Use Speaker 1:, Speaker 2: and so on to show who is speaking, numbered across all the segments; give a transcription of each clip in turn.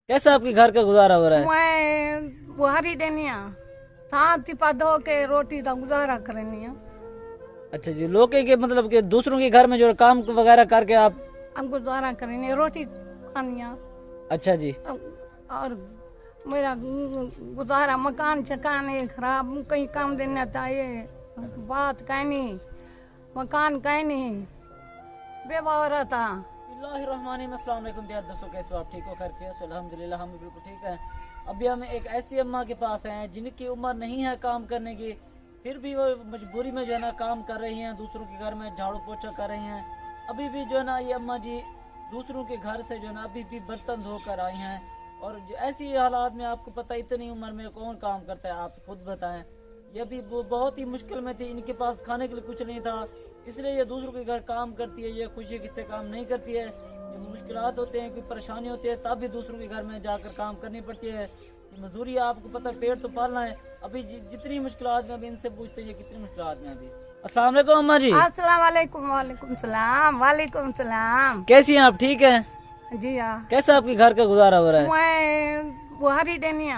Speaker 1: कैसा आपके घर का गुजारा हो रहा है?
Speaker 2: मैं बुहारी देनी था तिपा धो के रोटी का गुजारा करनी है।
Speaker 1: अच्छा जी, लोग के मतलब कि दूसरों के घर में जो काम वगैरह करके आप।
Speaker 2: हम गुजारा करनी है, रोटी खानी है।
Speaker 1: अच्छा जी।
Speaker 2: और मेरा गुजारा मकान चकान है खराब, कहीं काम देना चाहिए, बात कहनी मकान कहनी बेबावरा था।
Speaker 1: अस्सलाम वालेकुम प्यारे दोस्तों, कैसे हो आप? ठीक हो? खैर कैसे? अल्हम्दुलिल्लाह हम भी बिल्कुल ठीक हैं। अभी हम एक ऐसी अम्मा के पास हैं जिनकी उम्र नहीं है काम करने की, फिर भी वो मजबूरी में जो है ना काम कर रही हैं, दूसरों के घर में झाड़ू पोछा कर रही हैं। अभी भी जो है ना ये अम्मा जी दूसरों के घर से जो है ना अभी भी बर्तन धोकर आई हैं। और ऐसी हालात में आपको पता इतनी उम्र में कौन काम करता है, आप खुद बताएं। ये भी वो बहुत ही मुश्किल में थी, इनके पास खाने के लिए कुछ नहीं था, इसलिए ये दूसरों के घर काम करती है। ये खुशी से काम नहीं करती है, ये मुश्किलात होते हैं, कोई परेशानी होती है, तब भी दूसरों के घर में जाकर काम करनी पड़ती है। मजदूरी है, आपको पता है, पेट तो पालना है। अभी जितनी मुश्किलात में, अभी इनसे पूछते हैं कितनी मुश्किलात में अभी। अस्सलाम वालेकुम अम्मा जी।
Speaker 2: अस्सलाम वालेकुम। वालेकुम सलाम। वालेकुम सलाम।
Speaker 1: कैसी हैं आप? ठीक है
Speaker 2: जी हाँ।
Speaker 1: कैसा आपके घर का गुजारा हो रहा है?
Speaker 2: मैं बुहारी देनी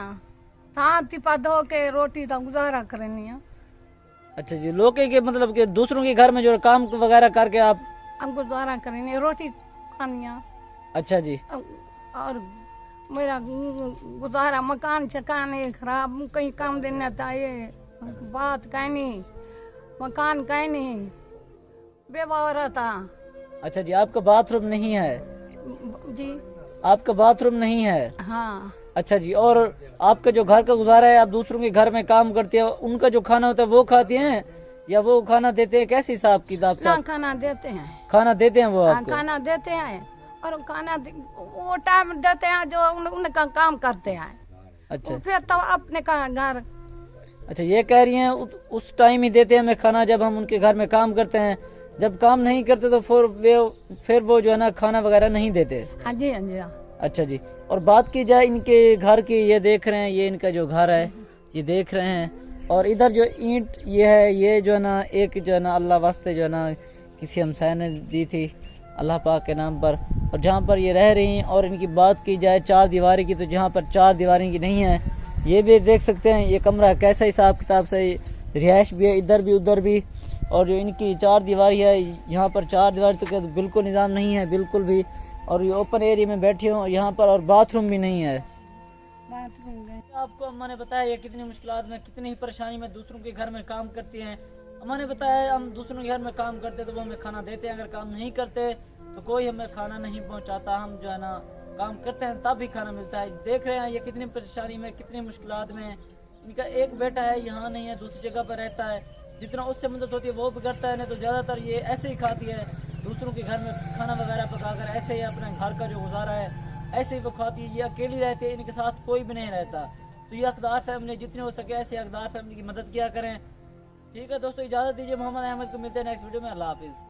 Speaker 2: था तिपा धो के रोटी का गुजारा करनी है।
Speaker 1: अच्छा जी, लोग के मतलब कि दूसरों के घर में जो काम वगैरह करके आप।
Speaker 2: हम गुजारा करनी है, रोटी खानी है।
Speaker 1: अच्छा जी।
Speaker 2: और मेरा गुजारा मकान चकान है खराब, कहीं काम देना चाहिए, बात कहनी मकान कहनी बेबावरा था।
Speaker 1: अच्छा जी, आपका बाथरूम नहीं है?
Speaker 2: जी
Speaker 1: आपका बाथरूम नहीं है?
Speaker 2: हाँ।
Speaker 1: अच्छा जी, और आपका जो घर का गुजारा है, आप दूसरों के घर में काम करते हैं, उनका जो खाना होता है वो खाती हैं या वो खाना देते हैं? कैसे हिसाब किताब से?
Speaker 2: खाना देते हैं।
Speaker 1: खाना देते हैं वो आपको?
Speaker 2: खाना देते हैं और खाना वो टाइम देते हैं जो उनका काम करते हैं।
Speaker 1: अच्छा।
Speaker 2: फिर तो अपने का घर।
Speaker 1: अच्छा, ये कह रही हैं उस टाइम ही देते हैं हमें खाना जब हम उनके घर में काम करते हैं, जब काम नहीं करते तो फिर वो जो है ना खाना वगैरह नहीं देते।
Speaker 2: हाँ जी, हाँ जी।
Speaker 1: अच्छा जी, और बात की जाए इनके घर की, ये देख रहे हैं, ये इनका जो घर है ये देख रहे हैं, और इधर जो ईंट ये है, ये जो है ना एक जो है ना अल्लाह वास्ते जो है ना किसी हमसाय ने दी थी अल्लाह पाक के नाम पर, और जहाँ पर ये रह रही हैं। और इनकी बात की जाए चार दीवारी की, तो जहाँ पर चार दीवारी की नहीं है, ये भी देख सकते हैं ये कमरा कैसा हिसाब किताब से, रिहाइश भी है इधर भी उधर भी। और जो इनकी चार दीवारी है, यहाँ पर चार दीवारी तो बिल्कुल निज़ाम नहीं है बिल्कुल भी, और ये ओपन एरिया में बैठी हूँ यहाँ पर, और बाथरूम भी नहीं है। आपको अम्मा ने बताया ये कितनी मुश्किलात में, कितनी परेशानी में दूसरों के घर में काम करती हैं। अम्मा ने बताया हम दूसरों के घर में काम करते तो वो हमें खाना देते हैं, अगर काम नहीं करते तो कोई हमें खाना नहीं पहुंचाता। हम जो है ना काम करते हैं तब भी खाना मिलता है। देख रहे हैं ये कितनी परेशानी में, कितनी मुश्किलात में। इनका एक बेटा है, यहाँ नहीं है, दूसरी जगह पर रहता है। जितना उससे मदद होती है वो भी करता है, नहीं तो ज़्यादातर ये ऐसे ही खाती है, दूसरों के घर में खाना वगैरह पकाकर ऐसे ही अपने घर का जो गुजारा है ऐसे ही वो खाती है। ये अकेली रहती है, इनके साथ कोई भी नहीं रहता। तो ये हकदार फैमिली जितनी हो सके ऐसे हकदार फैमिली की मदद किया करें। ठीक है दोस्तों, इजाज़त दीजिए। मोहम्मद अहमद को मिलते हैं नेक्स्ट वीडियो में। अल्लाह हाफिज़।